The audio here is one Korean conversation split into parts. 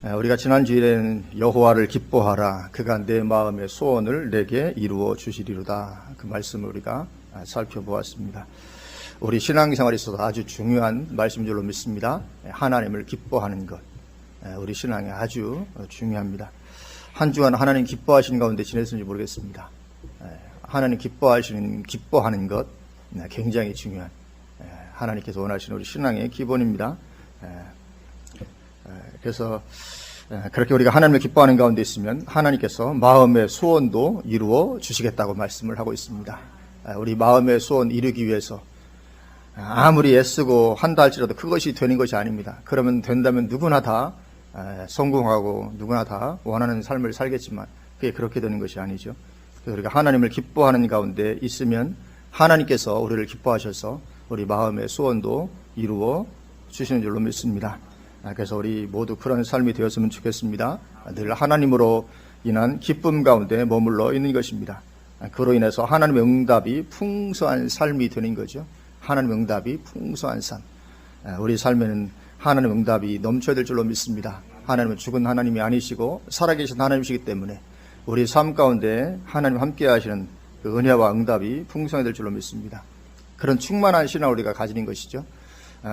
우리가 지난 주일에는 여호와를 기뻐하라 그가 내 마음의 소원을 내게 이루어 주시리로다 그 말씀을 우리가 살펴보았습니다. 우리 신앙생활에 있어서 아주 중요한 말씀인 줄로 믿습니다. 하나님을 기뻐하는 것 우리 신앙에 아주 중요합니다. 한 주간 하나님 기뻐하시는 가운데 지냈는지 모르겠습니다. 하나님 기뻐하는 것 굉장히 중요한 하나님께서 원하시는 우리 신앙의 기본입니다. 그래서 그렇게 우리가 하나님을 기뻐하는 가운데 있으면 하나님께서 마음의 소원도 이루어 주시겠다고 말씀을 하고 있습니다. 우리 마음의 소원 이루기 위해서 아무리 애쓰고 한다 할지라도 그것이 되는 것이 아닙니다. 그러면 된다면 누구나 다 성공하고 누구나 다 원하는 삶을 살겠지만 그게 그렇게 되는 것이 아니죠. 그래서 우리가 하나님을 기뻐하는 가운데 있으면 하나님께서 우리를 기뻐하셔서 우리 마음의 소원도 이루어 주시는 줄로 믿습니다. 그래서 우리 모두 그런 삶이 되었으면 좋겠습니다. 늘 하나님으로 인한 기쁨 가운데 머물러 있는 것입니다. 그로 인해서 하나님의 응답이 풍성한 삶이 되는 거죠. 하나님의 응답이 풍성한 삶. 우리 삶에는 하나님의 응답이 넘쳐야 될 줄로 믿습니다. 하나님은 죽은 하나님이 아니시고 살아계신 하나님이시기 때문에 우리 삶 가운데 하나님 함께 하시는 그 은혜와 응답이 풍성해야 될 줄로 믿습니다. 그런 충만한 신앙을 우리가 가지는 것이죠.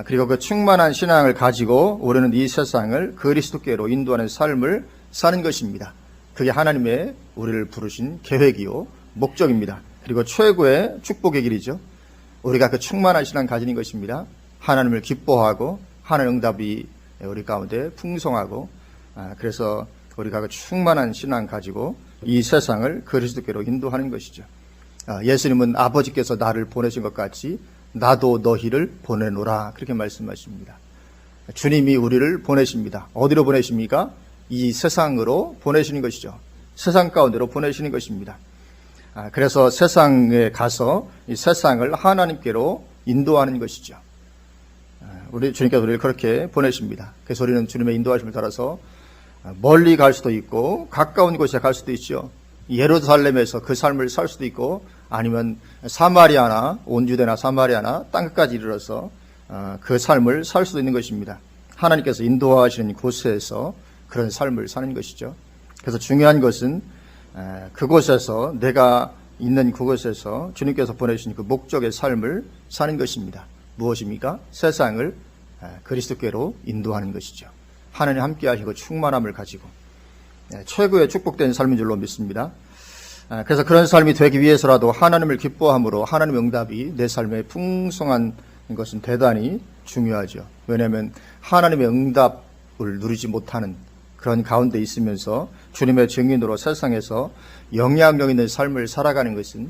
그리고 그 충만한 신앙을 가지고 우리는 이 세상을 그리스도께로 인도하는 삶을 사는 것입니다. 그게 하나님의 우리를 부르신 계획이요 목적입니다. 그리고 최고의 축복의 길이죠. 우리가 그 충만한 신앙을 가지는 것입니다. 하나님을 기뻐하고 하나님의 응답이 우리 가운데 풍성하고 그래서 우리가 그 충만한 신앙 가지고 이 세상을 그리스도께로 인도하는 것이죠. 예수님은 아버지께서 나를 보내신 것 같이 나도 너희를 보내노라 그렇게 말씀하십니다. 주님이 우리를 보내십니다. 어디로 보내십니까? 이 세상으로 보내시는 것이죠. 세상 가운데로 보내시는 것입니다. 그래서 세상에 가서 이 세상을 하나님께로 인도하는 것이죠. 우리 주님께서 우리를 그렇게 보내십니다. 그래서 우리는 주님의 인도하심을 따라서 멀리 갈 수도 있고 가까운 곳에 갈 수도 있죠. 예루살렘에서 그 삶을 살 수도 있고 아니면 사마리아나 온주대나 사마리아나 땅끝까지 이르러서 그 삶을 살 수도 있는 것입니다. 하나님께서 인도하시는 곳에서 그런 삶을 사는 것이죠. 그래서 중요한 것은 그곳에서 내가 있는 그곳에서 주님께서 보내신 그 목적의 삶을 사는 것입니다. 무엇입니까? 세상을 그리스도께로 인도하는 것이죠. 하나님 함께 하시고 충만함을 가지고 최고의 축복된 삶인 줄로 믿습니다. 그래서 그런 삶이 되기 위해서라도 하나님을 기뻐함으로 하나님의 응답이 내 삶에 풍성한 것은 대단히 중요하죠. 왜냐하면 하나님의 응답을 누리지 못하는 그런 가운데 있으면서 주님의 증인으로 세상에서 영향력 있는 삶을 살아가는 것은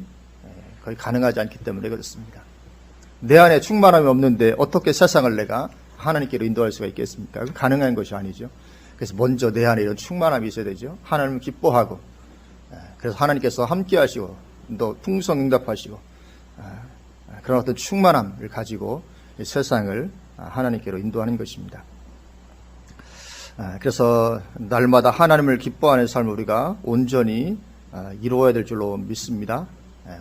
거의 가능하지 않기 때문에 그렇습니다. 내 안에 충만함이 없는데 어떻게 세상을 내가 하나님께로 인도할 수가 있겠습니까? 가능한 것이 아니죠. 그래서 먼저 내 안에 이런 충만함이 있어야 되죠. 하나님을 기뻐하고 그래서 하나님께서 함께 하시고 또 풍성 응답하시고 그런 어떤 충만함을 가지고 세상을 하나님께로 인도하는 것입니다. 그래서 날마다 하나님을 기뻐하는 삶을 우리가 온전히 이루어야 될 줄로 믿습니다.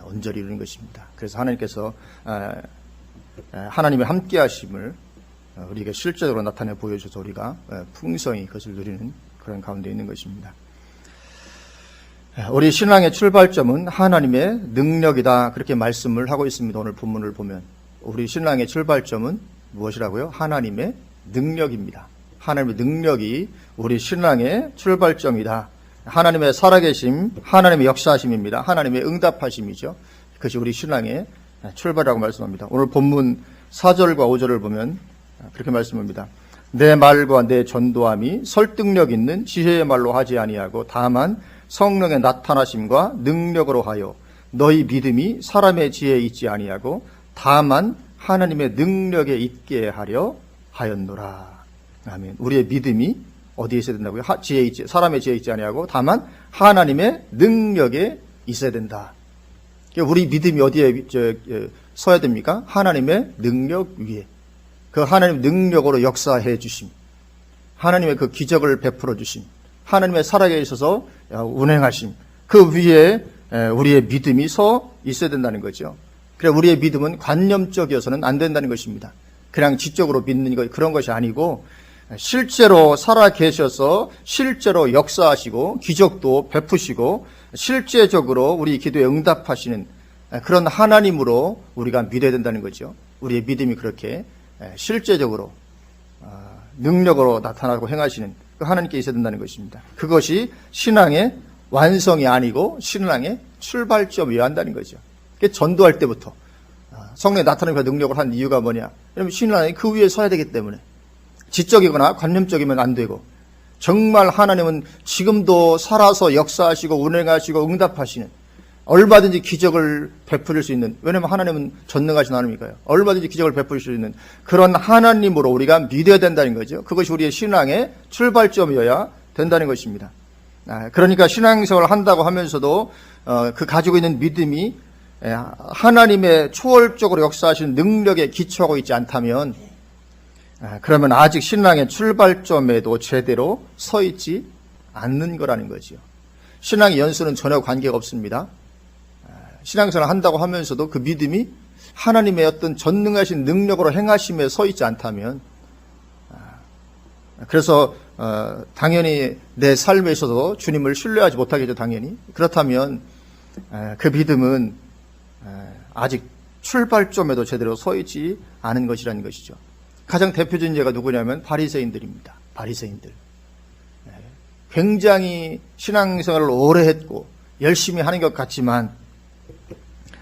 온전히 이루는 것입니다. 그래서 하나님께서 하나님의 함께 하심을 우리에게 실제적으로 나타내 보여줘서 우리가 풍성히 그것을 누리는 그런 가운데 있는 것입니다. 우리 신앙의 출발점은 하나님의 능력이다 그렇게 말씀을 하고 있습니다. 오늘 본문을 보면 우리 신앙의 출발점은 무엇이라고요? 하나님의 능력입니다. 하나님의 능력이 우리 신앙의 출발점이다. 하나님의 살아계심, 하나님의 역사하심입니다. 하나님의 응답하심이죠. 그것이 우리 신앙의 출발이라고 말씀합니다. 오늘 본문 4절과 5절을 보면 그렇게 말씀합니다. 내 말과 내 전도함이 설득력 있는 지혜의 말로 하지 아니하고 다만 성령의 나타나심과 능력으로 하여 너희 믿음이 사람의 지혜에 있지 아니하고 다만 하나님의 능력에 있게 하려 하였노라. 아멘. 우리의 믿음이 어디에 있어야 된다고요? 지혜에 있지, 사람의 지혜에 있지 아니하고 다만 하나님의 능력에 있어야 된다. 우리 믿음이 어디에 서야 됩니까? 하나님의 능력 위에. 그 하나님의 능력으로 역사해 주심, 하나님의 그 기적을 베풀어 주심, 하나님의 살아계에 있어서 운행하심, 그 위에 우리의 믿음이 서 있어야 된다는 거죠. 그래 우리의 믿음은 관념적이어서는 안 된다는 것입니다. 그냥 지적으로 믿는 것 그런 것이 아니고 실제로 살아 계셔서 실제로 역사하시고 기적도 베푸시고 실제적으로 우리 기도에 응답하시는 그런 하나님으로 우리가 믿어야 된다는 거죠. 우리의 믿음이 그렇게 실제적으로 능력으로 나타나고 행하시는 그 하나님께 있어야 된다는 것입니다. 그것이 신앙의 완성이 아니고 신앙의 출발점이어야 한다는 거죠. 전도할 때부터 성령이 나타나는 능력을 한 이유가 뭐냐? 왜냐하면 신앙이 그 위에 서야 되기 때문에 지적이거나 관념적이면 안 되고 정말 하나님은 지금도 살아서 역사하시고 운행하시고 응답하시는 얼마든지 기적을 베풀 수 있는, 왜냐하면 하나님은 전능하신 하나님이니까요. 얼마든지 기적을 베풀 수 있는 그런 하나님으로 우리가 믿어야 된다는 거죠. 그것이 우리의 신앙의 출발점이어야 된다는 것입니다. 그러니까 신앙생활을 한다고 하면서도 그 가지고 있는 믿음이 하나님의 초월적으로 역사하시는 능력에 기초하고 있지 않다면 그러면 아직 신앙의 출발점에도 제대로 서 있지 않는 거라는 거죠. 신앙의 연수는 전혀 관계가 없습니다. 신앙생활을 한다고 하면서도 그 믿음이 하나님의 어떤 전능하신 능력으로 행하심에 서 있지 않다면, 그래서 당연히 내 삶에 있어서 주님을 신뢰하지 못하겠죠. 당연히. 그렇다면 그 믿음은 아직 출발점에도 제대로 서 있지 않은 것이라는 것이죠. 가장 대표적인 예가 누구냐면 바리새인들입니다. 바리새인들. 굉장히 신앙생활을 오래 했고 열심히 하는 것 같지만,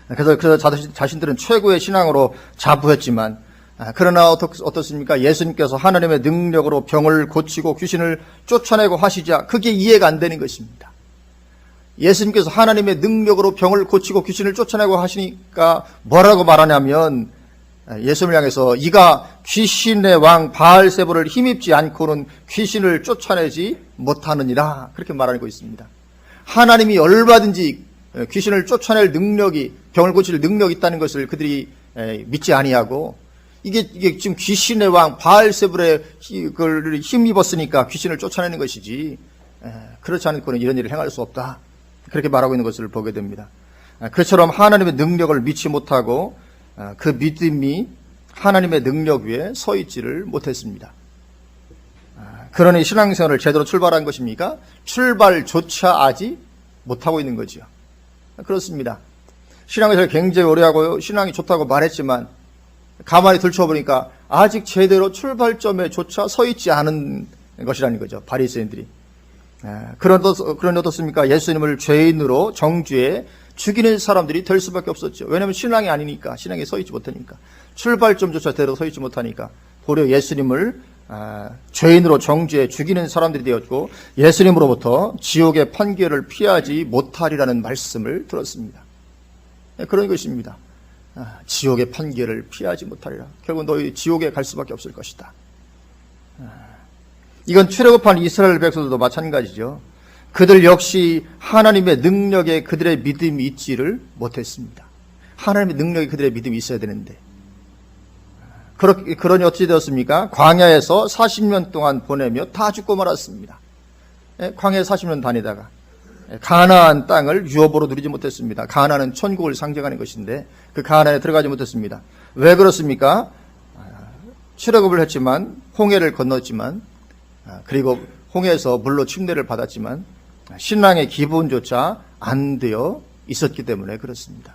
그래서 자신들은 최고의 신앙으로 자부했지만, 그러나 어떻습니까? 예수님께서 하나님의 능력으로 병을 고치고 귀신을 쫓아내고 하시자 그게 이해가 안 되는 것입니다. 예수님께서 하나님의 능력으로 병을 고치고 귀신을 쫓아내고 하시니까 뭐라고 말하냐면, 예수님을 향해서 이가 귀신의 왕 바알세불을 힘입지 않고는 귀신을 쫓아내지 못하느니라, 그렇게 말하고 있습니다. 하나님이 얼마든지 귀신을 쫓아낼 능력이, 병을 고칠 능력이 있다는 것을 그들이 믿지 아니하고, 이게 지금 귀신의 왕 바알세불에 힘입었으니까 귀신을 쫓아내는 것이지, 그렇지 않고는 이런 일을 행할 수 없다, 그렇게 말하고 있는 것을 보게 됩니다. 그처럼 하나님의 능력을 믿지 못하고 그 믿음이 하나님의 능력 위에 서 있지를 못했습니다. 그러니 신앙생활을 제대로 출발한 것입니까? 출발조차 아직 못하고 있는 거지요. 그렇습니다. 신앙생활을 굉장히 오래 하고 신앙이 좋다고 말했지만 가만히 들춰보니까 아직 제대로 출발점에조차 서 있지 않은 것이라는 거죠. 바리새인들이. 그런 어떻습니까? 예수님을 죄인으로 정죄해 죽이는 사람들이 될 수밖에 없었죠. 왜냐하면 신앙이 아니니까, 신앙에 서 있지 못하니까, 출발점조차 제대로 서 있지 못하니까 도리어 예수님을 죄인으로 정죄해 죽이는 사람들이 되었고, 예수님으로부터 지옥의 판결을 피하지 못하리라는 말씀을 들었습니다. 그런 것입니다. 지옥의 판결을 피하지 못하리라. 결국 너희 지옥에 갈 수밖에 없을 것이다. 이건 출애굽한 이스라엘 백성들도 마찬가지죠. 그들 역시 하나님의 능력에 그들의 믿음이 있지를 못했습니다. 하나님의 능력에 그들의 믿음이 있어야 되는데, 그러니 어찌 되었습니까? 광야에서 40년 동안 보내며 다 죽고 말았습니다. 광야에 40년 다니다가 가나안 땅을 유업으로 누리지 못했습니다. 가나안은 천국을 상징하는 것인데 그 가나안에 들어가지 못했습니다. 왜 그렇습니까? 출애굽을 했지만, 홍해를 건넜지만, 그리고 홍해에서 물로 침례를 받았지만 신앙의 기본조차 안 되어 있었기 때문에 그렇습니다.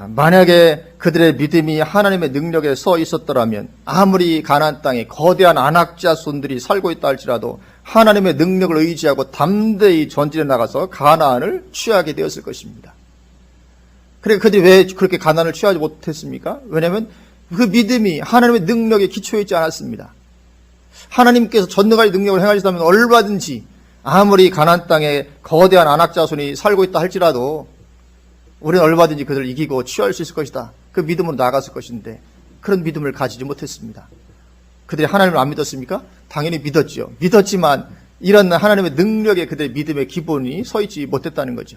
만약에 그들의 믿음이 하나님의 능력에 서 있었더라면 아무리 가나안 땅에 거대한 안악자손들이 살고 있다 할지라도 하나님의 능력을 의지하고 담대히 전진해 나가서 가나안을 취하게 되었을 것입니다. 그러니까 그들이 왜 그렇게 가나안을 취하지 못했습니까? 왜냐하면 그 믿음이 하나님의 능력에 기초해 있지 않았습니다. 하나님께서 전능하신 능력을 행하시다면 얼마든지 아무리 가나안 땅에 거대한 안악자손이 살고 있다 할지라도 우리는 얼마든지 그들을 이기고 취할 수 있을 것이다. 그 믿음으로 나아갔을 것인데 그런 믿음을 가지지 못했습니다. 그들이 하나님을 안 믿었습니까? 당연히 믿었죠. 믿었지만 이런 하나님의 능력에 그들의 믿음의 기본이 서 있지 못했다는 거죠.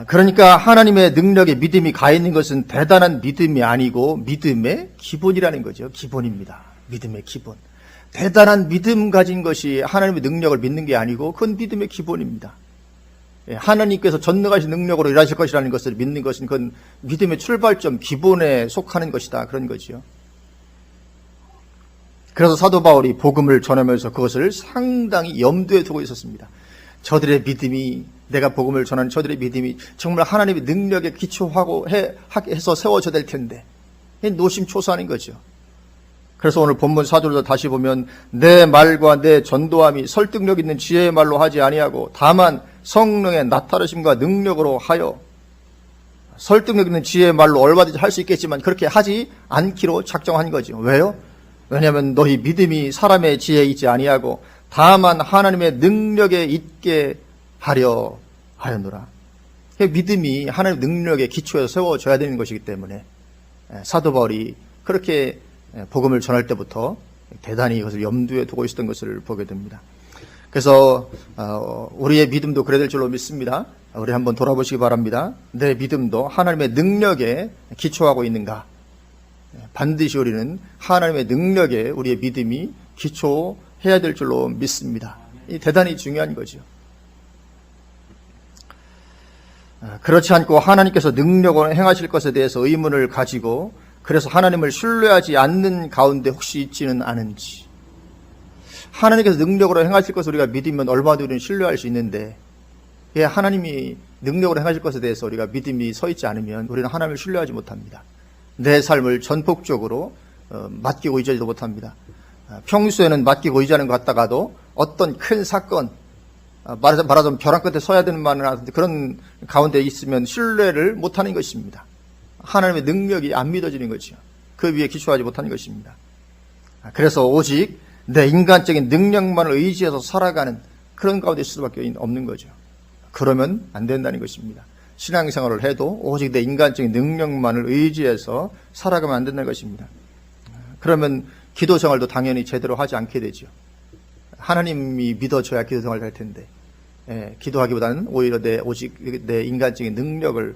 그러니까 하나님의 능력에 믿음이 가 있는 것은 대단한 믿음이 아니고 믿음의 기본이라는 거죠. 기본입니다. 믿음의 기본. 대단한 믿음 가진 것이 하나님의 능력을 믿는 게 아니고 그건 믿음의 기본입니다. 하나님께서 전능하신 능력으로 일하실 것이라는 것을 믿는 것은 그건 믿음의 출발점, 기본에 속하는 것이다. 그런 거지요. 그래서 사도 바울이 복음을 전하면서 그것을 상당히 염두에 두고 있었습니다. 저들의 믿음이, 내가 복음을 전하는 저들의 믿음이 정말 하나님의 능력에 기초하고 해서 세워져야 될 텐데, 노심초사하는 거죠. 그래서 오늘 본문 4절도 다시 보면 내 말과 내 전도함이 설득력 있는 지혜의 말로 하지 아니하고 다만 성령의 나타나심과 능력으로 하여, 설득력 있는 지혜의 말로 얼마든지 할 수 있겠지만 그렇게 하지 않기로 작정한 거죠. 왜요? 왜냐하면 너희 믿음이 사람의 지혜에 있지 아니하고 다만 하나님의 능력에 있게 하려 하였노라. 믿음이 하나님의 능력에 기초해서 세워져야 되는 것이기 때문에 사도 바울이 그렇게 복음을 전할 때부터 대단히 이것을 염두에 두고 있었던 것을 보게 됩니다. 그래서 우리의 믿음도 그래야 될 줄로 믿습니다. 우리 한번 돌아보시기 바랍니다. 내 믿음도 하나님의 능력에 기초하고 있는가? 반드시 우리는 하나님의 능력에 우리의 믿음이 기초해야 될 줄로 믿습니다. 이 대단히 중요한 거죠. 그렇지 않고 하나님께서 능력으로 행하실 것에 대해서 의문을 가지고 그래서 하나님을 신뢰하지 않는 가운데 혹시 있지는 않은지. 하나님께서 능력으로 행하실 것을 우리가 믿으면 얼마든지 우리는 신뢰할 수 있는데, 하나님이 능력으로 행하실 것에 대해서 우리가 믿음이 서 있지 않으면 우리는 하나님을 신뢰하지 못합니다. 내 삶을 전폭적으로 맡기고 의지하지도 못합니다. 평소에는 맡기고 의지하는 것 같다가도 어떤 큰 사건, 말하자면 벼랑 끝에 서야 되는 말은 하는데 그런 가운데 있으면 신뢰를 못하는 것입니다. 하나님의 능력이 안 믿어지는 거죠. 그 위에 기초하지 못하는 것입니다. 그래서 오직 내 인간적인 능력만을 의지해서 살아가는 그런 가운데 있을 수밖에 없는 거죠. 그러면 안 된다는 것입니다. 신앙생활을 해도 오직 내 인간적인 능력만을 의지해서 살아가면 안 된다는 것입니다. 그러면 기도 생활도 당연히 제대로 하지 않게 되죠. 하나님이 믿어줘야 기도 생활을 할 텐데, 기도하기보다는 오히려 오직 내 인간적인 능력을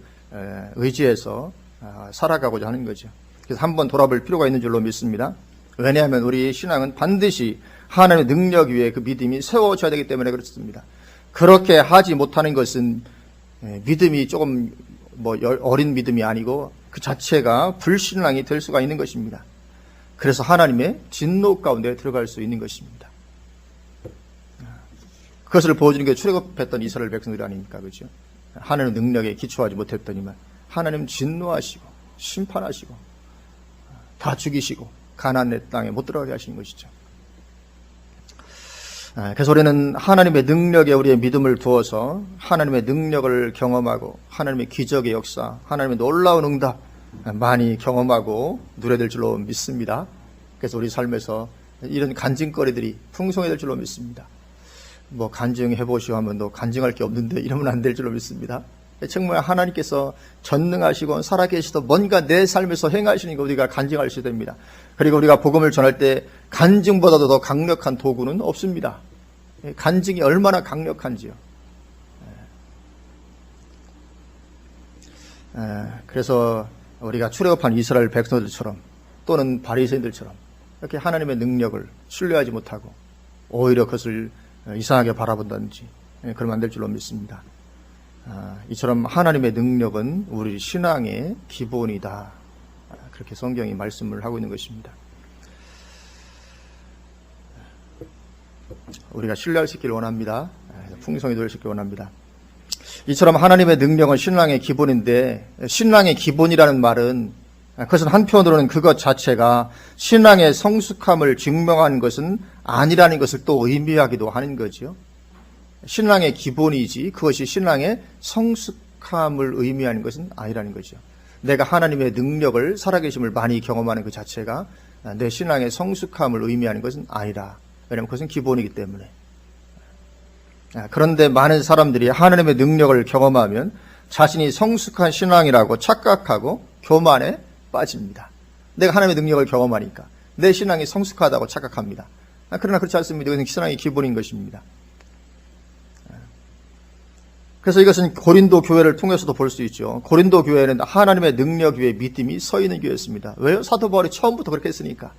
의지해서 살아가고자 하는 거죠. 그래서 한번 돌아볼 필요가 있는 줄로 믿습니다. 왜냐하면 우리 신앙은 반드시 하나님의 능력 위에 그 믿음이 세워져야 되기 때문에 그렇습니다. 그렇게 하지 못하는 것은 믿음이 조금 어린 믿음이 아니고 그 자체가 불신앙이 될 수가 있는 것입니다. 그래서 하나님의 진노 가운데 들어갈 수 있는 것입니다. 그것을 보여주는 게 출애굽했던 이스라엘 백성들이 아닙니까? 그렇죠? 하나님의 능력에 기초하지 못했더니만 하나님 진노하시고 심판하시고 다 죽이시고 가나안의 땅에 못 들어가게 하시는 것이죠. 그래서 우리는 하나님의 능력에 우리의 믿음을 두어서 하나님의 능력을 경험하고 하나님의 기적의 역사, 하나님의 놀라운 응답 많이 경험하고 누려야 줄로 믿습니다. 그래서 우리 삶에서 이런 간증거리들이 풍성해야 될 줄로 믿습니다. 간증해보시오 하면 너 간증할 게 없는데 이러면 안 될 줄로 믿습니다. 정말 하나님께서 전능하시고 살아계시도 뭔가 내 삶에서 행하시는 거 우리가 간증할 수 됩니다. 그리고 우리가 복음을 전할 때 간증보다도 더 강력한 도구는 없습니다. 간증이 얼마나 강력한지요. 그래서 우리가 출애굽한 이스라엘 백성들처럼 또는 바리새인들처럼 이렇게 하나님의 능력을 신뢰하지 못하고 오히려 그것을 이상하게 바라본다든지 그러면 안 될 줄로 믿습니다. 이처럼 하나님의 능력은 우리 신앙의 기본이다. 그렇게 성경이 말씀을 하고 있는 것입니다. 우리가 신뢰할 수 있기를 원합니다. 풍성히 누릴 수 있기를 원합니다. 이처럼 하나님의 능력은 신앙의 기본인데 신앙의 기본이라는 말은 그것은 한편으로는 그것 자체가 신앙의 성숙함을 증명하는 것은 아니라는 것을 또 의미하기도 하는 거죠. 신앙의 기본이지 그것이 신앙의 성숙함을 의미하는 것은 아니라는 거죠. 내가 하나님의 능력을 살아계심을 많이 경험하는 그 자체가 내 신앙의 성숙함을 의미하는 것은 아니라. 왜냐하면 그것은 기본이기 때문에. 그런데 많은 사람들이 하나님의 능력을 경험하면 자신이 성숙한 신앙이라고 착각하고 교만에 빠집니다. 내가 하나님의 능력을 경험하니까 내 신앙이 성숙하다고 착각합니다. 그러나 그렇지 않습니다. 이것은 신앙의 기본인 것입니다. 그래서 이것은 고린도 교회를 통해서도 볼 수 있죠. 고린도 교회는 하나님의 능력 위에 믿음이 서 있는 교회였습니다. 왜요? 사도 바울이 처음부터 그렇게 했으니까.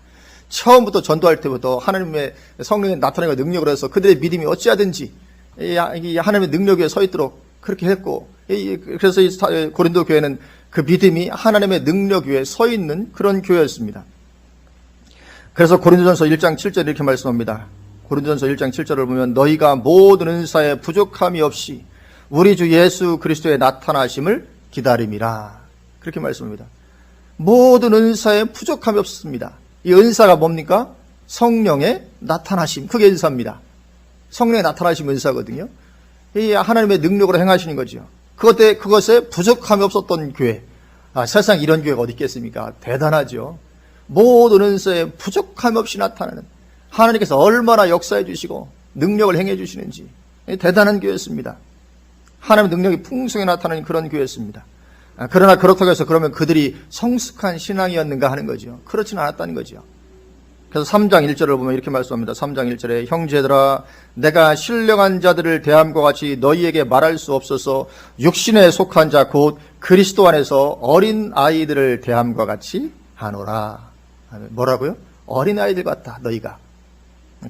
처음부터 전도할 때부터 하나님의 성령의 나타남과 능력을 해서 그들의 믿음이 어찌하든지 이 하나님의 능력 위에 서 있도록 그렇게 했고, 그래서 이 고린도 교회는 그 믿음이 하나님의 능력 위에 서 있는 그런 교회였습니다. 그래서 고린도전서 1장 7절 이렇게 말씀합니다. 고린도전서 1장 7절을 보면 너희가 모든 은사에 부족함이 없이 우리 주 예수 그리스도의 나타나심을 기다림이라. 그렇게 말씀합니다. 모든 은사에 부족함이 없습니다. 이 은사가 뭡니까? 성령의 나타나심. 그게 은사입니다. 성령의 나타나심 은사거든요. 이 하나님의 능력으로 행하시는 거죠. 그것에 부족함이 없었던 교회. 세상 이런 교회가 어디 있겠습니까? 대단하죠. 모든 은사에 부족함이 없이 나타나는 하나님께서 얼마나 역사해 주시고 능력을 행해 주시는지 대단한 교회였습니다. 하나님의 능력이 풍성히 나타나는 그런 교회였습니다. 그러나 그렇다고 해서 그러면 그들이 성숙한 신앙이었는가 하는 거죠. 그렇지는 않았다는 거죠. 그래서 3장 1절을 보면 이렇게 말씀합니다. 3장 1절에 형제들아 내가 신령한 자들을 대함과 같이 너희에게 말할 수 없어서 육신에 속한 자 곧 그리스도 안에서 어린 아이들을 대함과 같이 하노라. 뭐라고요? 어린 아이들 같다. 너희가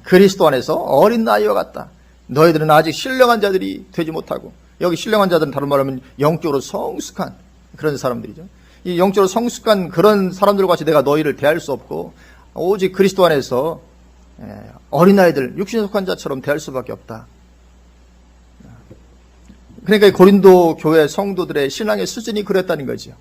그리스도 안에서 어린 아이와 같다. 너희들은 아직 신령한 자들이 되지 못하고, 여기 신령한 자들은 다른 말로 하면 영적으로 성숙한 그런 사람들이죠. 이 영적으로 성숙한 그런 사람들과 같이 내가 너희를 대할 수 없고 오직 그리스도 안에서 어린아이들, 육신에 속한 자처럼 대할 수밖에 없다. 그러니까 고린도 교회 성도들의 신앙의 수준이 그랬다는 거죠.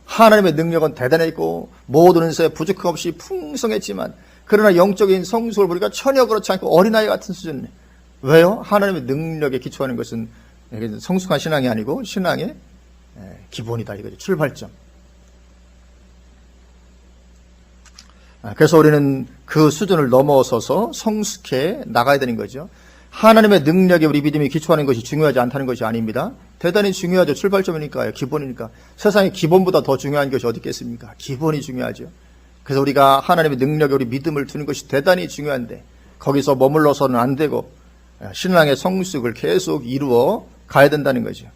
하나님의 능력은 대단했고 모든 은사에 부족함 없이 풍성했지만 그러나 영적인 성숙을 보니까 전혀 그렇지 않고 어린아이 같은 수준이에요. 왜요? 하나님의 능력에 기초하는 것은 성숙한 신앙이 아니고 신앙의 기본이다 이거죠. 출발점. 그래서 우리는 그 수준을 넘어서서 성숙해 나가야 되는 거죠. 하나님의 능력에 우리 믿음이 기초하는 것이 중요하지 않다는 것이 아닙니다. 대단히 중요하죠. 출발점이니까요. 기본이니까. 세상에 기본보다 더 중요한 것이 어디 있겠습니까? 기본이 중요하죠. 그래서 우리가 하나님의 능력에 우리 믿음을 두는 것이 대단히 중요한데 거기서 머물러서는 안 되고 신앙의 성숙을 계속 이루어 가야 된다는 거죠.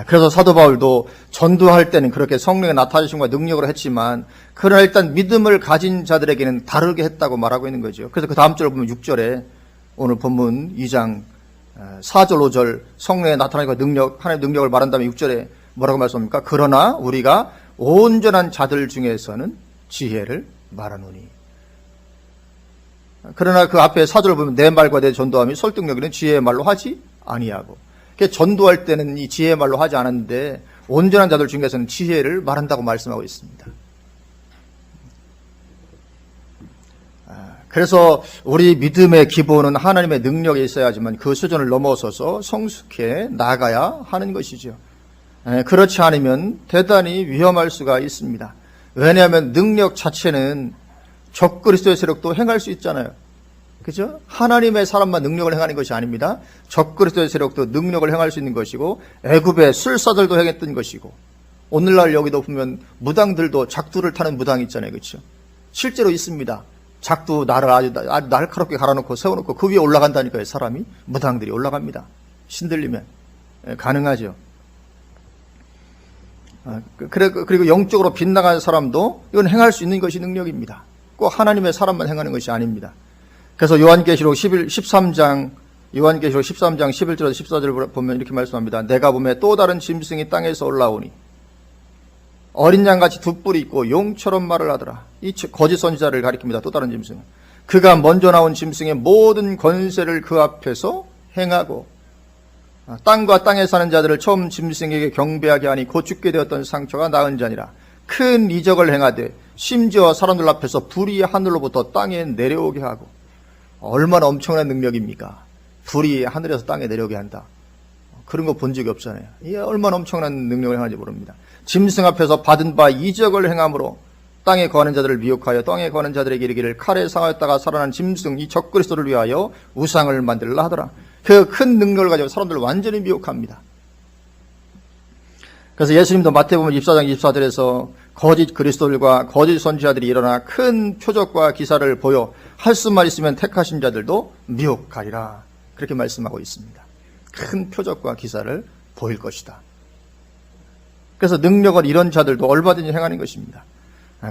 그래서 사도 바울도 전도할 때는 그렇게 성령의 나타나심과 능력으로 했지만 그러나 일단 믿음을 가진 자들에게는 다르게 했다고 말하고 있는 거죠. 그래서 그 다음 절을 보면 6절에 오늘 본문 2장 4절 5절 성령의 나타나심과 능력, 하나님의 능력을 말한 다음에 6절에 뭐라고 말씀합니까? 그러나 우리가 온전한 자들 중에서는 지혜를 말하노니. 그러나 그 앞에 4절을 보면 내 말과 내 전도함이 설득력이는 지혜의 말로 하지 아니하고. 전도할 때는 이 지혜의 말로 하지 않았는데 온전한 자들 중에서는 지혜를 말한다고 말씀하고 있습니다. 그래서 우리 믿음의 기본은 하나님의 능력에 있어야지만 그 수준을 넘어서서 성숙해 나가야 하는 것이죠. 그렇지 않으면 대단히 위험할 수가 있습니다. 왜냐하면 능력 자체는 적그리스도의 세력도 행할 수 있잖아요. 그죠? 하나님의 사람만 능력을 행하는 것이 아닙니다. 적그리스도의 세력도 능력을 행할 수 있는 것이고 애굽의 술사들도 행했던 것이고 오늘날 여기도 보면 무당들도 작두를 타는 무당이 있잖아요. 그렇죠? 실제로 있습니다. 작두 나를 아주 날카롭게 갈아놓고 세워놓고 그 위에 올라간다니까요. 사람이 무당들이 올라갑니다. 신들리면 가능하죠. 그리고 영적으로 빗나간 사람도 이건 행할 수 있는 것이 능력입니다. 꼭 하나님의 사람만 행하는 것이 아닙니다. 그래서 요한계시록 13장 11절에서 14절을 보면 이렇게 말씀합니다. 내가 보매 또 다른 짐승이 땅에서 올라오니 어린 양같이 두 뿔이 있고 용처럼 말을 하더라. 이 거짓 선지자를 가리킵니다. 또 다른 짐승은 그가 먼저 나온 짐승의 모든 권세를 그 앞에서 행하고 땅과 땅에 사는 자들을 처음 짐승에게 경배하게 하니 곧 죽게 되었던 상처가 나은 자니라. 큰 이적을 행하되 심지어 사람들 앞에서 불이 하늘로부터 땅에 내려오게 하고. 얼마나 엄청난 능력입니까? 불이 하늘에서 땅에 내려오게 한다. 그런 거 본 적이 없잖아요. 이게 얼마나 엄청난 능력을 행하는지 모릅니다. 짐승 앞에서 받은 바 이적을 행함으로 땅에 거하는 자들을 미혹하여 땅에 거하는 자들에게 이르기를 칼에 상하였다가 살아난 짐승 이 적그리스도를 위하여 우상을 만들라 하더라. 그 큰 능력을 가지고 사람들을 완전히 미혹합니다. 그래서 예수님도 마태복음 24장 24절에서 거짓 그리스도들과 거짓 선지자들이 일어나 큰 표적과 기사를 보여 할 수만 있으면 택하신 자들도 미혹하리라. 그렇게 말씀하고 있습니다. 큰 표적과 기사를 보일 것이다. 그래서 능력은 이런 자들도 얼마든지 행하는 것입니다.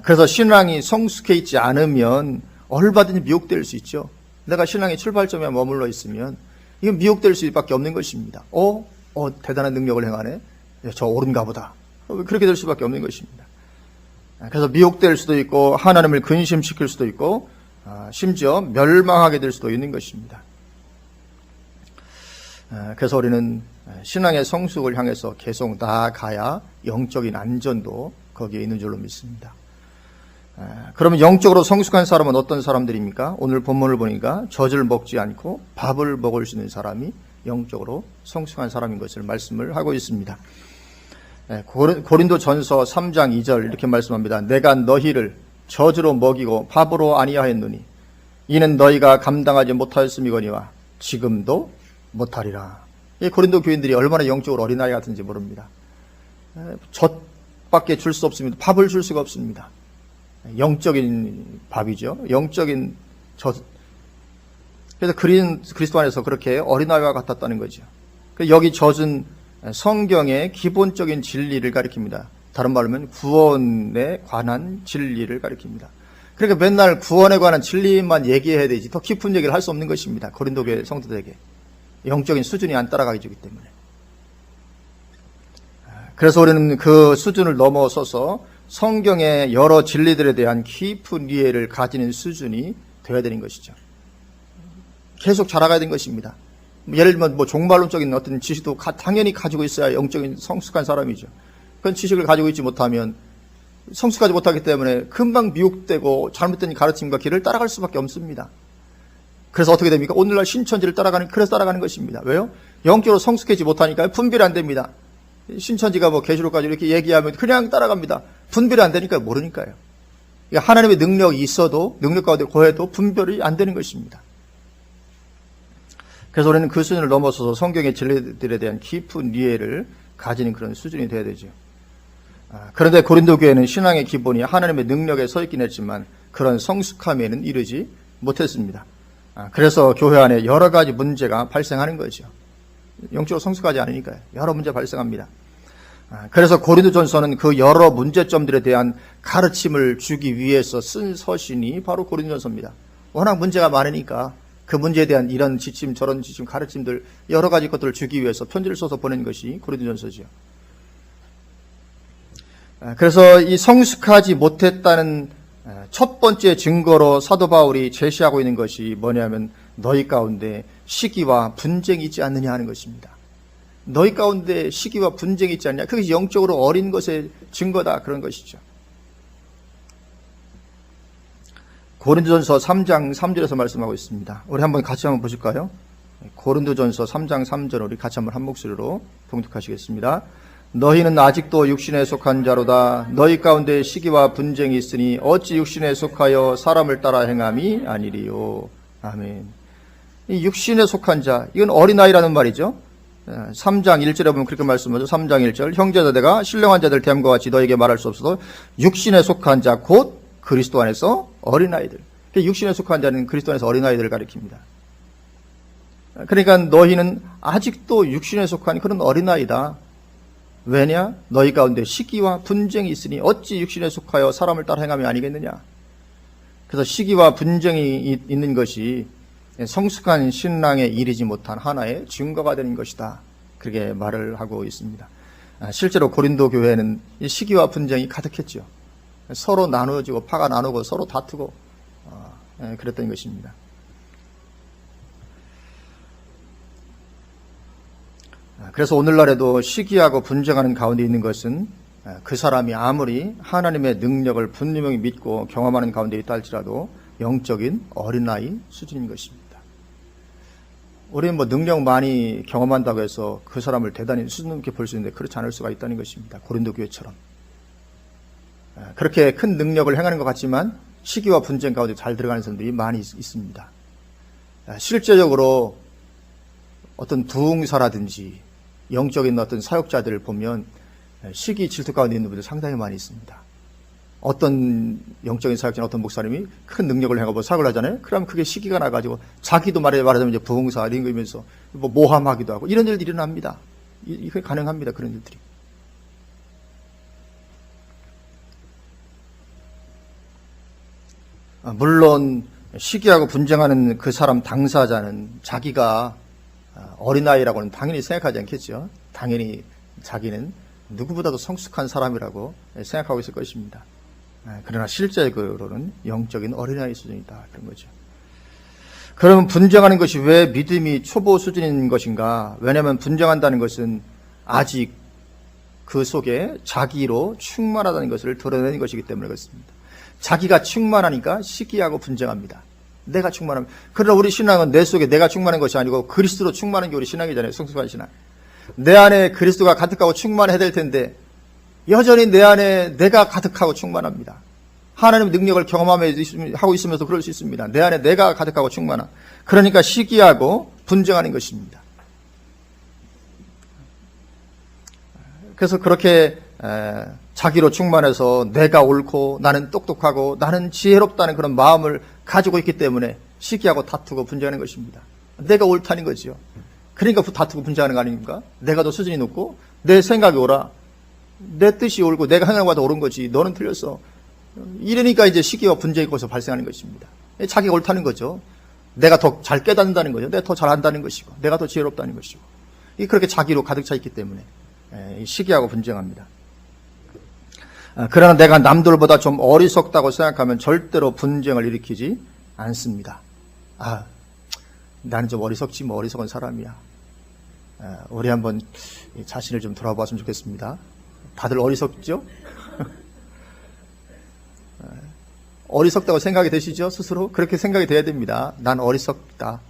그래서 신앙이 성숙해 있지 않으면 얼마든지 미혹될 수 있죠. 내가 신앙의 출발점에 머물러 있으면 이건 미혹될 수밖에 없는 것입니다. 대단한 능력을 행하네. 저 옳은가 보다. 그렇게 될 수밖에 없는 것입니다. 그래서 미혹될 수도 있고 하나님을 근심시킬 수도 있고 심지어 멸망하게 될 수도 있는 것입니다. 그래서 우리는 신앙의 성숙을 향해서 계속 나아가야 영적인 안전도 거기에 있는 줄로 믿습니다. 그러면 영적으로 성숙한 사람은 어떤 사람들입니까? 오늘 본문을 보니까 젖을 먹지 않고 밥을 먹을 수 있는 사람이 영적으로 성숙한 사람인 것을 말씀을 하고 있습니다. 고린도전서 3장 2절 이렇게 말씀합니다. 내가 너희를 젖으로 먹이고 밥으로 아니하였느니 이는 너희가 감당하지 못하였음이거니와 지금도 못하리라. 이 고린도 교인들이 얼마나 영적으로 어린아이 같은지 모릅니다. 젖밖에 줄 수 없습니다. 밥을 줄 수가 없습니다. 영적인 밥이죠. 영적인 젖. 그래서 그리스도 안에서 그렇게 어린아이와 같았다는 거죠. 여기 젖은 성경의 기본적인 진리를 가리킵니다. 다른 말로 하면 구원에 관한 진리를 가리킵니다. 그러니까 맨날 구원에 관한 진리만 얘기해야 되지 더 깊은 얘기를 할 수 없는 것입니다. 고린도교회 성도들에게. 영적인 수준이 안 따라가기 때문에. 그래서 우리는 그 수준을 넘어서서 성경의 여러 진리들에 대한 깊은 이해를 가지는 수준이 되어야 되는 것이죠. 계속 자라가야 되는 것입니다. 예를 들면 종말론적인 어떤 지식도 당연히 가지고 있어야 영적인 성숙한 사람이죠. 그런 지식을 가지고 있지 못하면 성숙하지 못하기 때문에 금방 미혹되고 잘못된 가르침과 길을 따라갈 수밖에 없습니다. 그래서 어떻게 됩니까? 오늘날 신천지를 그래서 따라가는 것입니다. 왜요? 영적으로 성숙하지 못하니까 분별이 안 됩니다. 신천지가 계시록까지 이렇게 얘기하면 그냥 따라갑니다. 분별이 안 되니까 모르니까요. 그러니까 하나님의 능력이 있어도, 능력 가운데 거해도 분별이 안 되는 것입니다. 그래서 우리는 그 수준을 넘어서서 성경의 진리들에 대한 깊은 이해를 가지는 그런 수준이 되어야 되죠. 그런데 고린도 교회는 신앙의 기본이 하나님의 능력에 서 있긴 했지만 그런 성숙함에는 이르지 못했습니다. 그래서 교회 안에 여러 가지 문제가 발생하는 거죠. 영적으로 성숙하지 않으니까요. 여러 문제가 발생합니다. 그래서 고린도전서는 그 여러 문제점들에 대한 가르침을 주기 위해서 쓴 서신이 바로 고린도전서입니다. 워낙 문제가 많으니까 그 문제에 대한 이런 지침 저런 지침 가르침들 여러 가지 것들을 주기 위해서 편지를 써서 보낸 것이 고린도전서죠. 그래서 이 성숙하지 못했다는 첫 번째 증거로 사도 바울이 제시하고 있는 것이 뭐냐면 너희 가운데 시기와 분쟁이 있지 않느냐 하는 것입니다. 너희 가운데 시기와 분쟁이 있지 않느냐. 그것이 영적으로 어린 것의 증거다 그런 것이죠. 고린도전서 3장 3절에서 말씀하고 있습니다. 우리 같이 한번 보실까요? 고린도전서 3장 3절 우리 같이 한번 한 목소리로 봉독하시겠습니다. 너희는 아직도 육신에 속한 자로다. 너희 가운데 시기와 분쟁이 있으니 어찌 육신에 속하여 사람을 따라 행함이 아니리요. 아멘. 이 육신에 속한 자, 이건 어린아이라는 말이죠. 3장 1절에 보면 그렇게 말씀하죠. 3장 1절 형제자들아 신령한 자들 됨과 같이 너에게 말할 수 없어도 육신에 속한 자 곧 그리스도 안에서 어린아이들. 육신에 속한 자는 그리스도 안에서 어린아이들을 가리킵니다. 그러니까 너희는 아직도 육신에 속한 그런 어린아이다. 왜냐? 너희 가운데 시기와 분쟁이 있으니 어찌 육신에 속하여 사람을 따라 행함이 아니겠느냐. 그래서 시기와 분쟁이 있는 것이 성숙한 신랑에 이르지 못한 하나의 증거가 되는 것이다. 그렇게 말을 하고 있습니다. 실제로 고린도 교회는 이 시기와 분쟁이 가득했죠. 서로 나누어지고 파가 나누고 서로 다투고 그랬던 것입니다. 그래서 오늘날에도 시기하고 분쟁하는 가운데 있는 것은 그 사람이 아무리 하나님의 능력을 분명히 믿고 경험하는 가운데 있다 할지라도 영적인 어린아이 수준인 것입니다. 우리는 능력 많이 경험한다고 해서 그 사람을 대단히 수준 높게 볼 수 있는데 그렇지 않을 수가 있다는 것입니다. 고린도 교회처럼. 그렇게 큰 능력을 행하는 것 같지만 시기와 분쟁 가운데 잘 들어가는 사람들이 많이 있습니다. 실제적으로 어떤 부흥사라든지 영적인 어떤 사역자들을 보면 시기 질투 가운데 있는 분들 상당히 많이 있습니다. 어떤 영적인 사역자나 어떤 목사님이 큰 능력을 행하고 사역을 하잖아요. 그러면 그게 시기가 나가지고 자기도 말하자면 이제 부흥사 이런 거면서 모함하기도 하고 이런 일들이 일어납니다. 이게 가능합니다. 그런 일들이. 물론 시기하고 분쟁하는 그 사람 당사자는 자기가 어린아이라고는 당연히 생각하지 않겠죠. 당연히 자기는 누구보다도 성숙한 사람이라고 생각하고 있을 것입니다. 그러나 실제로는 영적인 어린아이 수준이다. 그런 거죠. 그러면 분쟁하는 것이 왜 믿음이 초보 수준인 것인가? 왜냐하면 분쟁한다는 것은 아직 그 속에 자기로 충만하다는 것을 드러내는 것이기 때문에 그렇습니다. 자기가 충만하니까 시기하고 분쟁합니다. 내가 충만합니다. 그러나 우리 신앙은 내 속에 내가 충만한 것이 아니고 그리스도로 충만한 게 우리 신앙이잖아요. 성숙한 신앙. 내 안에 그리스도가 가득하고 충만해야 될 텐데 여전히 내 안에 내가 가득하고 충만합니다. 하나님의 능력을 경험하고 있으면서 그럴 수 있습니다. 내 안에 내가 가득하고 충만한. 그러니까 시기하고 분쟁하는 것입니다. 그래서 그렇게 자기로 충만해서 내가 옳고 나는 똑똑하고 나는 지혜롭다는 그런 마음을 가지고 있기 때문에 시기하고 다투고 분쟁하는 것입니다. 내가 옳다는 거죠. 그러니까 다투고 분쟁하는 거 아닙니까? 내가 더 수준이 높고 내 생각이 옳아. 내 뜻이 옳고 내가 생각보다 옳은 거지. 너는 틀렸어. 이러니까 이제 시기와 분쟁이 거기서 발생하는 것입니다. 자기가 옳다는 거죠. 내가 더 잘 깨닫는다는 거죠. 내가 더 잘한다는 것이고 내가 더 지혜롭다는 것이고 그렇게 자기로 가득 차 있기 때문에 시기하고 분쟁합니다. 그러나 내가 남들보다 좀 어리석다고 생각하면 절대로 분쟁을 일으키지 않습니다. 나는 좀 어리석지 뭐 어리석은 사람이야. 우리 한번 자신을 좀 돌아보았으면 좋겠습니다. 다들 어리석죠? 어리석다고 생각이 되시죠? 스스로? 그렇게 생각이 돼야 됩니다. 난 어리석다.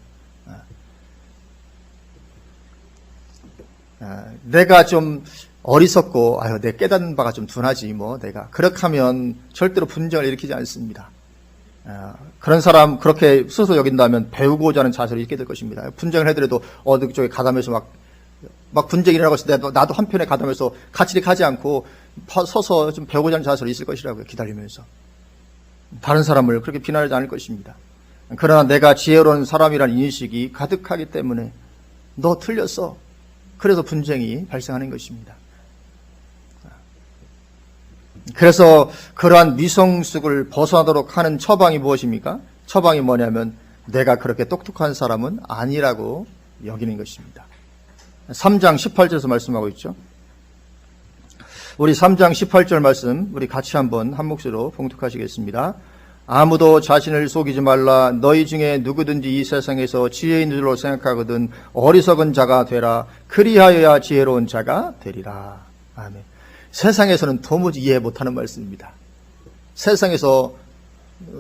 내가 좀 어리석고 내 깨닫는 바가 좀 둔하지 뭐 내가 그렇게 하면 절대로 분쟁을 일으키지 않습니다. 그런 사람 그렇게 스스로 여긴다면 배우고자 하는 자세를 잃게 될 것입니다. 분쟁을 해더라도 어느 쪽에 가담해서 막 분쟁이 일어나고 있을 때 나도 한편에 가담해서 같이 가지 않고 서서 좀 배우고자 하는 자세로 있을 것이라고요. 기다리면서 다른 사람을 그렇게 비난하지 않을 것입니다. 그러나 내가 지혜로운 사람이라는 인식이 가득하기 때문에 너 틀렸어. 그래서 분쟁이 발생하는 것입니다. 그래서 그러한 미성숙을 벗어나도록 하는 처방이 무엇입니까? 처방이 뭐냐면 내가 그렇게 똑똑한 사람은 아니라고 여기는 것입니다. 3장 18절에서 말씀하고 있죠. 우리 3장 18절 말씀 우리 같이 한번 한 목소리로 봉독하시겠습니다. 아무도 자신을 속이지 말라. 너희 중에 누구든지 이 세상에서 지혜 있는 줄로 생각하거든 어리석은 자가 되라. 그리하여야 지혜로운 자가 되리라. 아멘. 세상에서는 도무지 이해 못하는 말씀입니다. 세상에서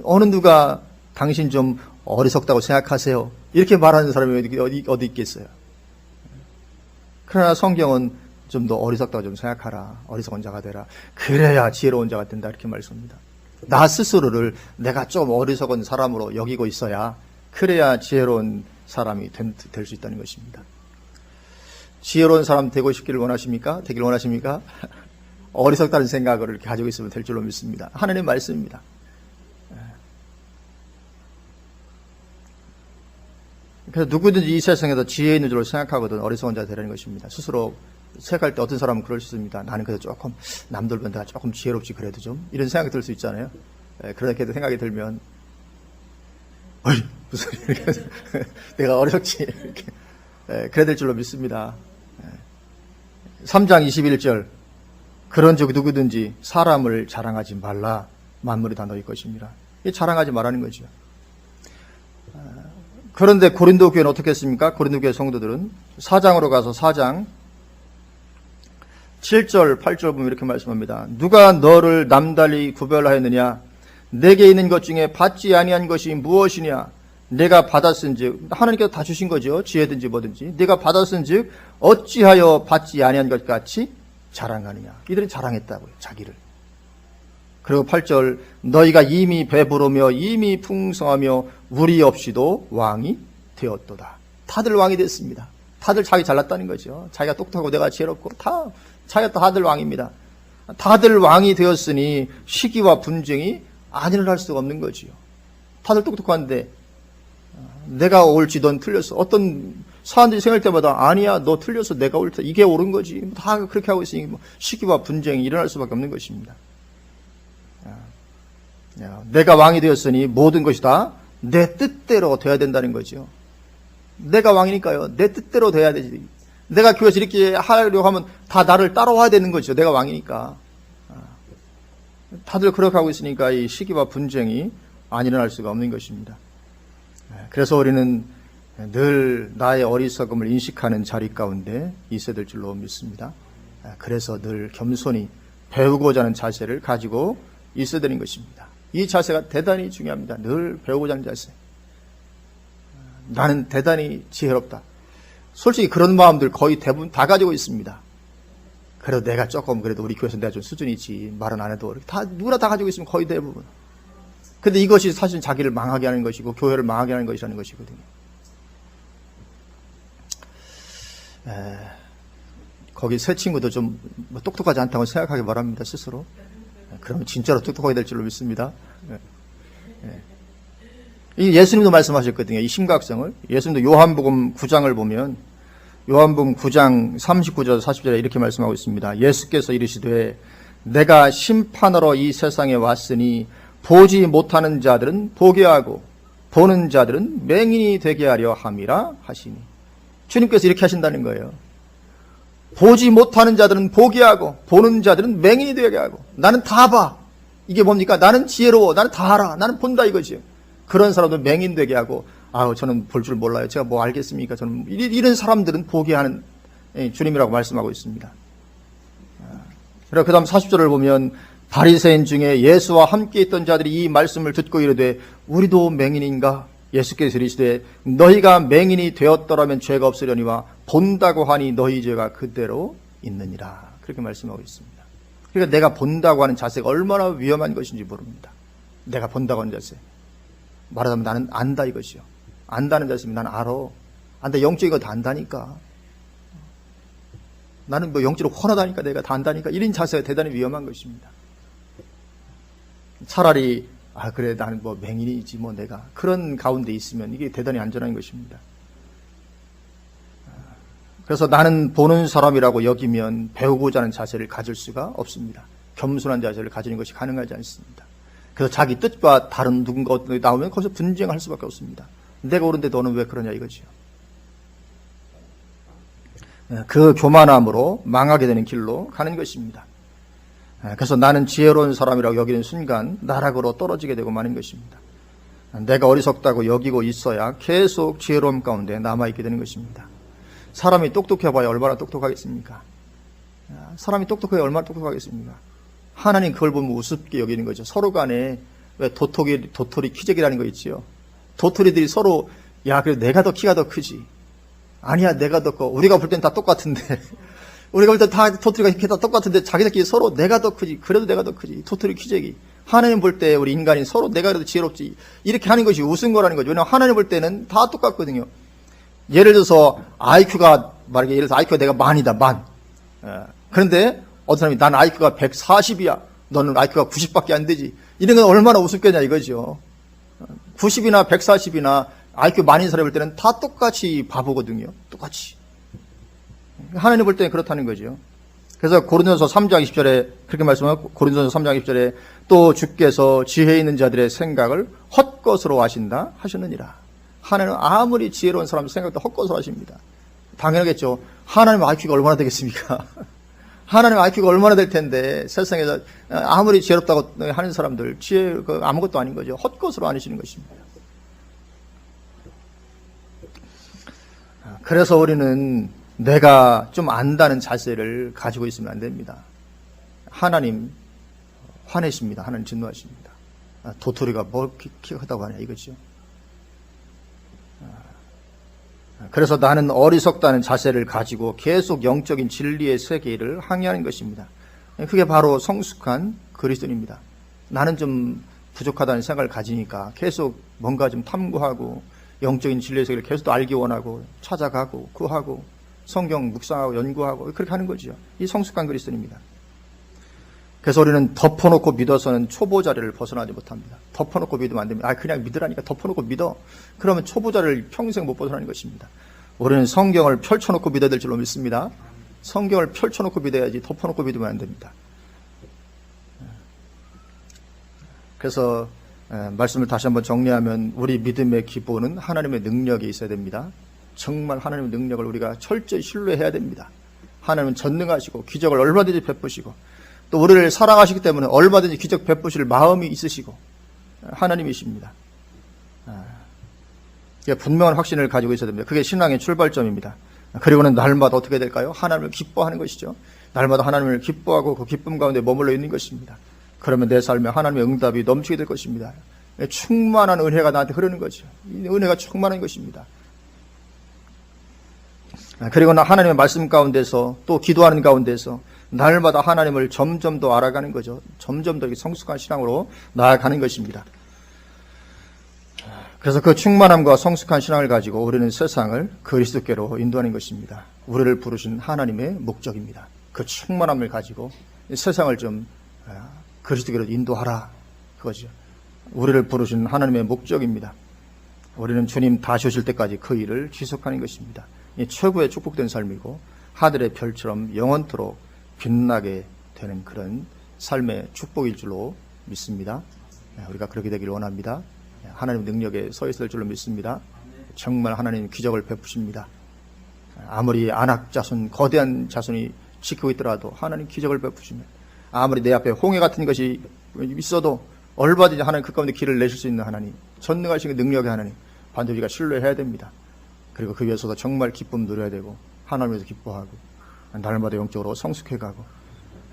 어느 누가 당신 좀 어리석다고 생각하세요. 이렇게 말하는 사람이 어디 있겠어요. 그러나 성경은 좀 더 어리석다고 좀 생각하라. 어리석은 자가 되라. 그래야 지혜로운 자가 된다. 이렇게 말씀합니다. 나 스스로를 내가 좀 어리석은 사람으로 여기고 있어야 그래야 지혜로운 사람이 될 수 있다는 것입니다. 지혜로운 사람 되고 싶기를 원하십니까? 되길 원하십니까? 어리석다는 생각을 이렇게 가지고 있으면 될 줄로 믿습니다. 하나님의 말씀입니다. 그래서 누구든지 이 세상에서 지혜 있는 줄로 생각하거든 어리석은 자가 되라는 것입니다. 스스로 생각할 때 어떤 사람은 그럴 수 있습니다. 나는 그래도 조금 남들보다 조금 지혜롭지 그래도 좀 이런 생각이 들 수 있잖아요. 그렇게 생각이 들면 무슨 이렇게 내가 어리석지 이렇게 그래야 될 줄로 믿습니다. 3장 21절 그런즉 누구든지 사람을 자랑하지 말라. 만물이 다 너희 것입니다. 자랑하지 말라는 거죠. 그런데 고린도 교회는 어떻게 했습니까? 고린도 교회 성도들은 4장으로 가서 4장 7절 8절 보면 이렇게 말씀합니다. 누가 너를 남달리 구별하였느냐? 내게 있는 것 중에 받지 아니한 것이 무엇이냐? 내가 받았은즉 하나님께서 다 주신 거죠. 지혜든지 뭐든지 내가 받았은즉 어찌하여 받지 아니한 것 같이 자랑하느냐? 이들은 자랑했다고요. 자기를. 그리고 8절 너희가 이미 배부르며 이미 풍성하며 우리 없이도 왕이 되었도다. 다들 왕이 됐습니다. 다들 자기 잘났다는 거죠. 자기가 똑똑하고 내가 지혜롭고 자기가 다들 왕입니다. 다들 왕이 되었으니 시기와 분쟁이 안일할 수가 없는 거지요. 다들 똑똑한데 내가 옳지 넌 틀렸어. 어떤 사람들이 생각할 때마다 아니야 너 틀렸어 내가 옳다 이게 옳은 거지. 다 그렇게 하고 있으니 시기와 분쟁이 일어날 수밖에 없는 것입니다. 내가 왕이 되었으니 모든 것이 다 내 뜻대로 돼야 된다는 거죠. 내가 왕이니까요. 내 뜻대로 돼야 되지. 내가 교회에서 이렇게 하려고 하면 다 나를 따라와야 되는 거죠. 내가 왕이니까. 다들 그렇게 하고 있으니까 이 시기와 분쟁이 안 일어날 수가 없는 것입니다. 그래서 우리는 늘 나의 어리석음을 인식하는 자리 가운데 있어야 될 줄로 믿습니다. 그래서 늘 겸손히 배우고자 하는 자세를 가지고 있어야 되는 것입니다. 이 자세가 대단히 중요합니다. 늘 배우고자 하는 자세. 나는 대단히 지혜롭다. 솔직히 그런 마음들 거의 대부분 다 가지고 있습니다. 그래도 내가 조금 그래도 우리 교회에서 내가 좀 수준이 있지 말은 안 해도 다 누구나 다 가지고 있으면 거의 대부분. 근데 이것이 사실 자기를 망하게 하는 것이고 교회를 망하게 하는 것이라는 것이거든요. 거기 새 친구도 좀 똑똑하지 않다고 생각하기 바랍니다. 스스로. 그러면 진짜로 똑똑하게 될 줄로 믿습니다. 이 예수님도 말씀하셨거든요. 이 심각성을. 예수님도 요한복음 9장을 보면 요한복음 9장 39절 40절에 이렇게 말씀하고 있습니다. 예수께서 이르시되 내가 심판하러 이 세상에 왔으니 보지 못하는 자들은 보게 하고 보는 자들은 맹인이 되게 하려 함이라 하시니. 주님께서 이렇게 하신다는 거예요. 보지 못하는 자들은 보게 하고 보는 자들은 맹인이 되게 하고. 나는 다 봐. 이게 뭡니까? 나는 지혜로워. 나는 다 알아. 나는 본다 이거지요. 그런 사람들 맹인 되게 하고, 저는 볼 줄 몰라요. 제가 뭐 알겠습니까? 저는 이런 사람들은 보게 하는 주님이라고 말씀하고 있습니다. 그리고 그 다음 40절을 보면 바리새인 중에 예수와 함께 있던 자들이 이 말씀을 듣고 이르되 우리도 맹인인가? 예수께서 이르시되 너희가 맹인이 되었더라면 죄가 없으려니와 본다고 하니 너희 죄가 그대로 있느니라. 그렇게 말씀하고 있습니다. 그러니까 내가 본다고 하는 자세가 얼마나 위험한 것인지 모릅니다. 내가 본다고 하는 자세. 말하자면 나는 안다 이것이요. 안다는 자세면 나는 알아. 안다. 영적인 거 다 안다니까. 나는 뭐 영적으로 훤하다니까 내가 다 안다니까. 이런 자세가 대단히 위험한 것입니다. 차라리 그래 나는 뭐 맹인이지 뭐 내가 그런 가운데 있으면 이게 대단히 안전한 것입니다. 그래서 나는 보는 사람이라고 여기면 배우고자 하는 자세를 가질 수가 없습니다. 겸손한 자세를 가지는 것이 가능하지 않습니다. 그래서 자기 뜻과 다른 누군가 나오면 거기서 분쟁할 수밖에 없습니다. 내가 옳은데 너는 왜 그러냐 이거지요. 그 교만함으로 망하게 되는 길로 가는 것입니다. 그래서 나는 지혜로운 사람이라고 여기는 순간 나락으로 떨어지게 되고 마는 것입니다. 내가 어리석다고 여기고 있어야 계속 지혜로움 가운데 남아있게 되는 것입니다. 사람이 똑똑해봐야 얼마나 똑똑하겠습니까? 사람이 똑똑해야 얼마나 똑똑하겠습니까? 하나님 그걸 보면 우습게 여기는 거죠. 서로 간에 왜 도토리 키재기라는 거 있지요. 도토리들이 서로 그래도 내가 더 키가 더 크지. 아니야 내가 더 커. 우리가 볼 땐 다 똑같은데 우리가 볼 때 다 도토리가 이렇게 다 똑같은데 자기들끼리 서로 내가 더 크지. 그래도 내가 더 크지. 도토리 키재기. 하나님 볼 때 우리 인간이 서로 내가 그래도 지혜롭지. 이렇게 하는 것이 우스운 거라는 거죠. 왜냐하면 하나님 볼 때는 다 똑같거든요. 예를 들어서 IQ가 말하기 예를 들어서 IQ가 내가 만이다 만. 그런데 어떤 사람이 난 IQ가 140이야. 너는 IQ가 90밖에 안 되지. 이런 건 얼마나 우습겠냐 이거죠. 90이나 140이나 IQ 만인 사람이 볼 때는 다 똑같이 바보거든요. 똑같이. 하나님 볼 때는 그렇다는 거죠. 그래서 고린도전서 3장 20절에 그렇게 말씀하고 고린도전서 3장 20절에 또 주께서 지혜 있는 자들의 생각을 헛것으로 하신다 하셨느니라. 하나님은 아무리 지혜로운 사람 생각도 헛것으로 하십니다. 당연하겠죠. 하나님 IQ가 얼마나 되겠습니까? 하나님 IQ가 얼마나 될 텐데 세상에서 아무리 지혜롭다고 하는 사람들 지혜 아무것도 아닌 거죠. 헛것으로 아니시는 것입니다. 그래서 우리는 내가 좀 안다는 자세를 가지고 있으면 안 됩니다. 하나님 화내십니다. 하나님 진노하십니다. 도토리가 뭘 키가 크다고 하냐 이거죠. 그래서 나는 어리석다는 자세를 가지고 계속 영적인 진리의 세계를 항해하는 것입니다. 그게 바로 성숙한 그리스도인입니다. 나는 좀 부족하다는 생각을 가지니까 계속 뭔가 좀 탐구하고 영적인 진리의 세계를 계속 또 알기 원하고 찾아가고 구하고 성경 묵상하고 연구하고 그렇게 하는 거죠. 이 성숙한 그리스도인입니다. 그래서 우리는 덮어놓고 믿어서는 초보자리를 벗어나지 못합니다. 덮어놓고 믿으면 안 됩니다. 그냥 믿으라니까 덮어놓고 믿어. 그러면 초보자를 평생 못 벗어나는 것입니다. 우리는 성경을 펼쳐놓고 믿어야 될 줄로 믿습니다. 성경을 펼쳐놓고 믿어야지 덮어놓고 믿으면 안 됩니다. 그래서 말씀을 다시 한번 정리하면 우리 믿음의 기본은 하나님의 능력이 있어야 됩니다. 정말 하나님의 능력을 우리가 철저히 신뢰해야 됩니다. 하나님은 전능하시고 기적을 얼마든지 베푸시고 또 우리를 사랑하시기 때문에 얼마든지 기적 베푸실 마음이 있으시고 하나님이십니다. 분명한 확신을 가지고 있어야 됩니다. 그게 신앙의 출발점입니다. 그리고는 날마다 어떻게 될까요? 하나님을 기뻐하는 것이죠. 날마다 하나님을 기뻐하고 그 기쁨 가운데 머물러 있는 것입니다. 그러면 내 삶에 하나님의 응답이 넘치게 될 것입니다. 충만한 은혜가 나한테 흐르는 거죠. 이 은혜가 충만한 것입니다. 그리고 하나님의 말씀 가운데서 또 기도하는 가운데서 날마다 하나님을 점점 더 알아가는 거죠. 점점 더 성숙한 신앙으로 나아가는 것입니다. 그래서 그 충만함과 성숙한 신앙을 가지고 우리는 세상을 그리스도께로 인도하는 것입니다. 우리를 부르신 하나님의 목적입니다. 그 충만함을 가지고 세상을 좀 그리스도께로 인도하라. 그거죠. 우리를 부르신 하나님의 목적입니다. 우리는 주님 다시 오실 때까지 그 일을 지속하는 것입니다. 이 최고의 축복된 삶이고 하늘의 별처럼 영원토록 빛나게 되는 그런 삶의 축복일 줄로 믿습니다. 우리가 그렇게 되기를 원합니다. 하나님 능력에 서 있을 줄로 믿습니다. 정말 하나님 기적을 베푸십니다. 아무리 안악 자손, 거대한 자손이 지키고 있더라도 하나님 기적을 베푸시면 아무리 내 앞에 홍해 같은 것이 있어도 얼마든지 하나님 그 가운데 길을 내실 수 있는 하나님, 전능하신 능력의 하나님 반드시 우리가 신뢰해야 됩니다. 그리고 그 위해서도 정말 기쁨 누려야 되고 하나님에서 기뻐하고 날마다 영적으로 성숙해가고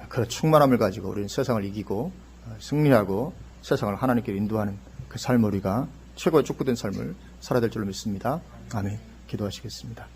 그런 충만함을 가지고 우리는 세상을 이기고 승리하고 세상을 하나님께 인도하는 그 삶을 우리가 최고의 축복된 삶을 살아야 될 줄로 믿습니다. 아멘. 기도하시겠습니다.